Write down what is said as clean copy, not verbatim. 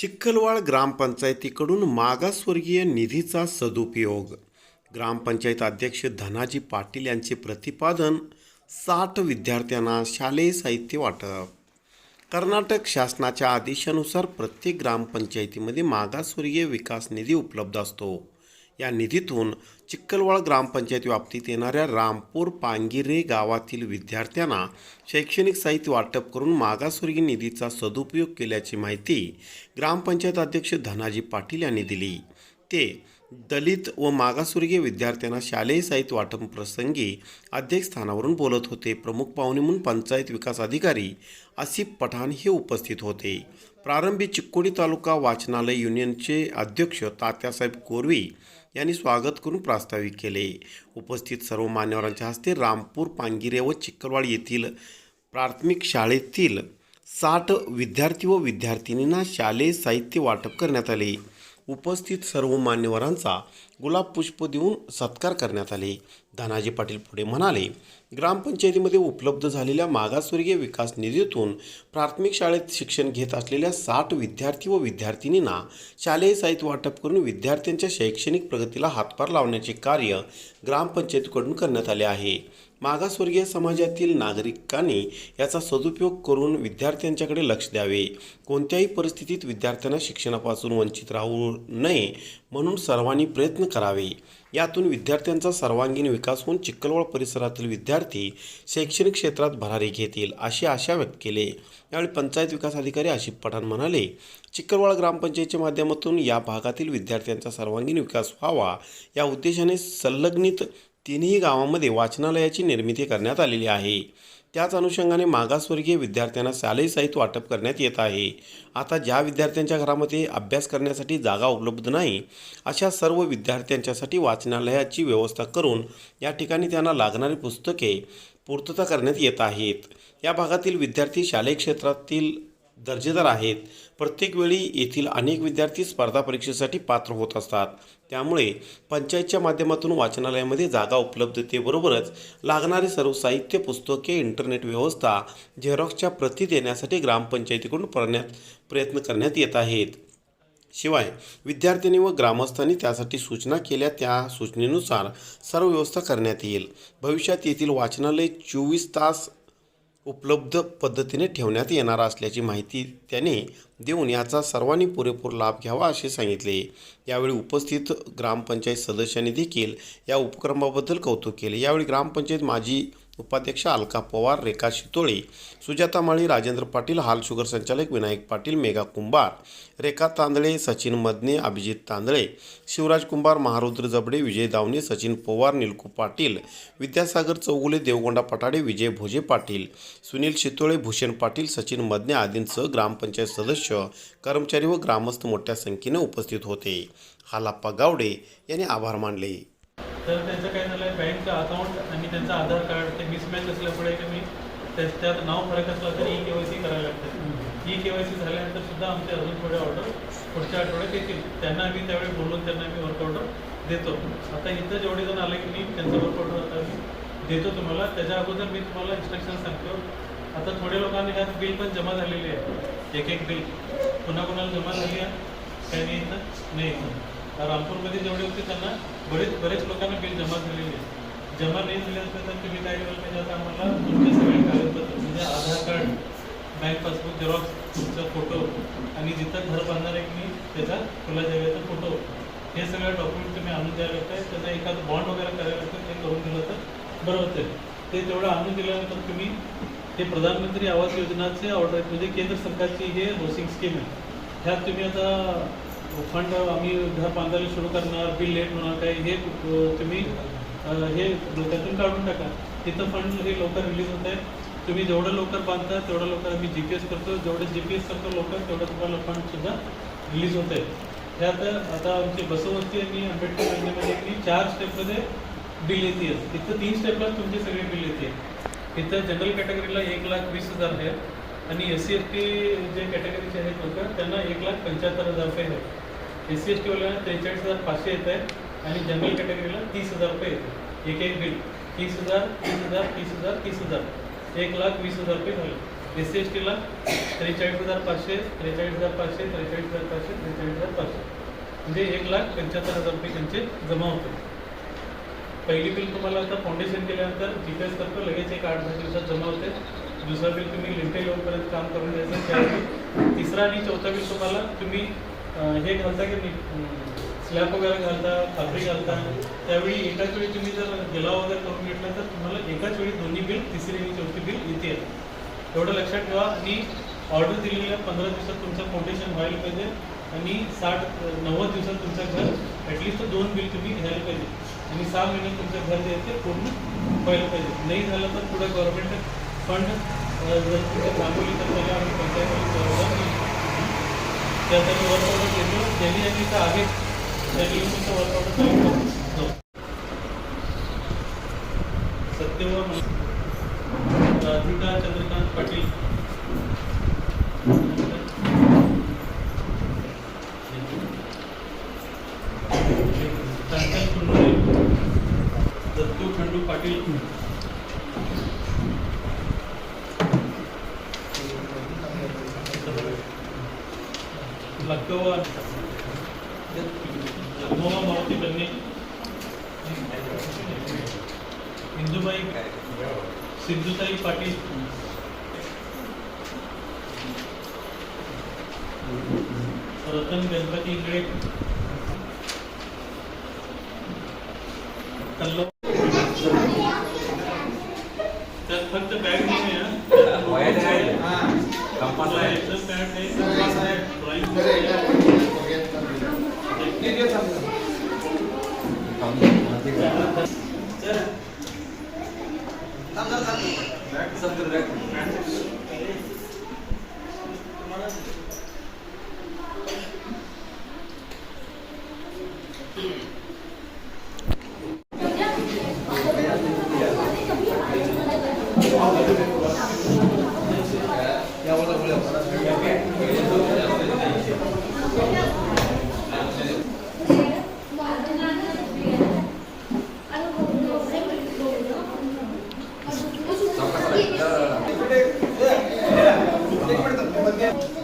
चिखलवाड ग्रामपंचायतीकडून मागासवर्गीय निधीचा सदुपयोग. ग्रामपंचायत अध्यक्ष धनाजी पाटील यांचे प्रतिपादन. 60 विद्यार्थ्यांना शालेय साहित्य वाटप. कर्नाटक शासनाच्या आदेशानुसार प्रत्येक ग्रामपंचायतीमध्ये मागासवर्गीय विकास निधी उपलब्ध असतो. या निधीतून चिखलवाड ग्रामपंचायत व्याप्तीत येणाऱ्या रामपूर पांगिरे गावातील विद्यार्थ्यांना शैक्षणिक साहित्य वाटप करून मागासवर्गीय निधीचा सदुपयोग केल्याची माहिती ग्रामपंचायत अध्यक्ष धनाजी पाटील यांनी दिली. ते दलित व मागासवर्गीय विद्यार्थ्यांना शालेय साहित्य वाटप प्रसंगी अध्यक्षस्थानावरून बोलत होते. प्रमुख पाहुणे म्हणून पंचायत विकास अधिकारी आसिफ पठाण हे उपस्थित होते. प्रारंभी चिक्कोडी तालुका वाचनालय युनियनचे अध्यक्ष तात्यासाहेब कोरवी यांनी स्वागत करून प्रास्ताविक केले. उपस्थित सर्व मान्यवरांच्या हस्ते रामपूर पांगिरे व चिखलवाड येथील प्राथमिक शाळेतील 60 विद्यार्थी व विद्यार्थिनींना शालेय साहित्य वाटप करण्यात आले. उपस्थित सर्व मान्यवरांचा गुलाब पुष्प देऊन सत्कार करण्यात आले. धनाजी पाटील पुढे म्हणाले, ग्रामपंचायतीमध्ये उपलब्ध झालेल्या मागासवर्गीय विकास निधीतून प्राथमिक शाळेत शिक्षण घेत असलेल्या 60 विद्यार्थी व विद्यार्थिनींना शालेय साहित्य वाटप करून विद्यार्थ्यांच्या शैक्षणिक प्रगतीला हातभार लावण्याचे कार्य ग्रामपंचायतीकडून करण्यात आले आहे. मागासवर्गीय समाजातील नागरिकांनी याचा सदुपयोग करून विद्यार्थ्यांच्याकडे लक्ष द्यावे. कोणत्याही परिस्थितीत विद्यार्थ्यांना शिक्षणापासून वंचित राहू नये म्हणून सर्वांनी प्रयत्न करावे. यातून विद्यार्थ्यांचा सर्वांगीण विकास होऊन चिखलवाड परिसरातील विद्यार्थी शैक्षणिक क्षेत्रात भरारी घेतील अशी आशा व्यक्त केली. यावेळी पंचायत विकास अधिकारी आसिफ पठाण म्हणाले, चिखलवाड ग्रामपंचायतीच्या माध्यमातून या भागातील विद्यार्थ्यांचा सर्वांगीण विकास व्हावा या उद्देशाने संलग्नित तिन्ही गावांमध्ये वाचनालयाची निर्मिती करण्यात आलेली आहे. त्याच अनुषंगाने मागासवर्गीय विद्यार्थ्यांना शालेय साहित्य वाटप करण्यात येत आहे. आता ज्या विद्यार्थ्यांच्या घरामध्ये अभ्यास करण्यासाठी जागा उपलब्ध नाही अशा सर्व विद्यार्थ्यांच्यासाठी वाचनालयाची व्यवस्था करून या ठिकाणी त्यांना लागणारी पुस्तके पूर्तता करण्यात येत आहेत. या भागातील विद्यार्थी शालेय क्षेत्रातील दर्जेदार आहेत. प्रत्येक वेळी येथील अनेक विद्यार्थी स्पर्धा परीक्षेसाठी पात्र होत असतात. त्यामुळे पंचायतच्या माध्यमातून वाचनालयामध्ये जागा उपलब्धतेबरोबरच लागणारे सर्व साहित्य, पुस्तके, इंटरनेट व्यवस्था, झेरॉक्सच्या प्रती देण्यासाठी ग्रामपंचायतीकडून प्रयत्न करण्यात येत आहेत. शिवाय विद्यार्थ्यांनी व ग्रामस्थांनी त्यासाठी सूचना केल्या त्या सूचनेनुसार सर्व व्यवस्था करण्यात येईल. भविष्यात येथील वाचनालय 24 तास उपलब्ध पद्धतीने ठेवण्यात येणार असल्याची माहिती त्यांनी देऊन याचा सर्वांनी पुरेपूर लाभ घ्यावा असे सांगितले. यावेळी उपस्थित ग्रामपंचायत सदस्यांनी देखील या उपक्रमाबद्दल कौतुक केले. यावेळी ग्रामपंचायत माजी उपाध्यक्ष अलका पवार, रेखा शितोळे, सुजाता माळी, राजेंद्र पाटील, हाल शुगर संचालक विनायक पाटील, मेघा कुंभार, रेखा तांदळे, सचिन मदने, अभिजित तांदळे, शिवराज कुंभार, महारुद्र जबडे, विजय दावणे, सचिन पवार, निलकू पाटील, विद्यासागर चौगुले, देवगोंडा पटाडे, विजय भोजे पाटील, सुनील शितोळे, भूषण पाटील, सचिन मदने आदींसह ग्रामपंचायत सदस्य, कर्मचारी व ग्रामस्थ मोठ्या संख्येने उपस्थित होते. हालाप्पा गावडे यांनी आभार मानले. तर त्यांचं काय झालं आहे, बँक अकाउंट आणि त्यांचं आधार कार्ड ते मिसमॅच असल्यामुळे की त्यात नाव फरक असला तरी EKYC करायला लागतं. EKYC झाल्यानंतर सुद्धा आमचे अजून थोडे ऑर्डर पुढच्या आठवड्यात येतील. त्यांना आम्ही त्यावेळी बोलून त्यांना आम्ही वर्क ऑर्डर देतो. आता इथं जेवढे जण आले की मी त्यांचं वर्क ऑर्डर आता मी देतो तुम्हाला. त्याच्या अगोदर मी तुम्हाला इन्स्ट्रक्शन सांगतो. आता थोड्या लोकांनी ह्यात बिल पण जमा झालेली आहे. एक बिल पुन्हा कोणाला जमा झाली आहे काही नाही इथं नाही. रामपूरमध्ये जेवढे होते त्यांना बरेच लोकांना बिल जमा झालेली आहे. जमा नाही झाले असेल तर तुम्ही काय करायला पाहिजे, आता आम्हाला तुमचे सगळे कागदपत्र म्हणजे आधार कार्ड, बँक पासबुक झेरॉक्स, तुमचा फोटो आणि जिथं घर बांधणार आहे की नाही त्याचा खुला जागेचा फोटो, हे सगळं डॉक्युमेंट तुम्ही आणून द्यायला लागतं. त्याचा एखादं बॉन्ड वगैरे करायला लागतं. ते करून दिलं तर बरं होतं. ते तेवढं आणून दिल्यानंतर तुम्ही ते प्रधानमंत्री आवास योजनाचे ऑर्डर म्हणजे केंद्र सरकारची हे हाऊसिंग स्कीम आहे. ह्यात तुम्ही आता फंड आम्ही घर बांधायला सुरू करणार, बिल लेट होणार काय हे तुम्ही हे डोक्यातून काढून टाका. तिथं फंड हे लवकर रिलीज होत आहे. तुम्ही जेवढं लवकर बांधता तेवढं लवकर आम्ही GPS करतो. जेवढं GPS करतो लवकर तेवढं तुम्हाला फंडसुद्धा रिलीज होत आहे. ह्यात आता आमची बसवस्ती आणि आंबेडकर योजनेमध्ये 4 स्टेपमध्ये बिल येते. तिथं 3 स्टेपला तुमचे सगळे बिल येते. तिथं जनरल कॅटेगरीला 1,20,000 आहे आणि SC/ST जे कॅटेगरीचे आहेत लोक त्यांना 1,75,000 रुपये आहेत. SC/ST वाल्यांना 43,500 येत आहे आणि जनरल कॅटेगरीला 30,000 रुपये येते. एक बिल 30,000, 30,000, 30,000, 30,000, 1,20,000 रुपये झाले. SC/ST ला 43,500, 43,500, 43,500, 43,500 म्हणजे 1,75,000 रुपये त्यांचे जमा होते. पहिली बिल तुम्हाला आता फाउंडेशन केल्यानंतर GPS करतो, लगेच एक 8-10 दिवसात जमा होते. दुसरं बिल तुम्ही लिंटेल येऊपर्यंत काम करून द्यायचं त्यावेळी. तिसरा आणि चौथा बिल तुम्हाला तुम्ही हे घालता की स्लॅब वगैरे घालता, फाब्रिक घालता, त्यावेळी एकाच वेळी तुम्ही जर गिलाव वगैरे करून घेतला तर तुम्हाला एकाच वेळी दोन्ही बिल, तिसरी आणि चौथी बिल येते. एवढं लक्षात ठेवा. आणि ऑर्डर दिलेल्या 15 दिवसात तुमचं फाउंडेशन व्हायला पाहिजे आणि 60-90 दिवसात तुमचं घर ॲटलिस्ट 2 बिल तुम्ही घ्यायला पाहिजे आणि 6 महिन्यात तुमचं घर जे आहे ते पूर्ण व्हायला पाहिजे. नाही झालं तर पुढे गव्हर्नमेंट फंड जर तुमच्या थांबवली तर त्याला आम्ही पंचायत त्यासाठी वर्क ऑर्डर घेतो. ज्यांनी ज्यांनी इथं आहे त्यांनी तुमचं वर्क ऑर्डर चालू करतो. सत्यवर राधिका चंद्रकांत पाटील, कांचन कुंडले, दत्तू खंडू पाटील, लक्कवा जगमोहा मारुती बन्ने, इंदुबाई सिद्धूताई पाटील, रतन गणपती इंगळे, कल्लो. त्यात फक्त बॅग नाही आहे. एक्सेल पॅड आहे, ड्रॉइंग एक मिनिट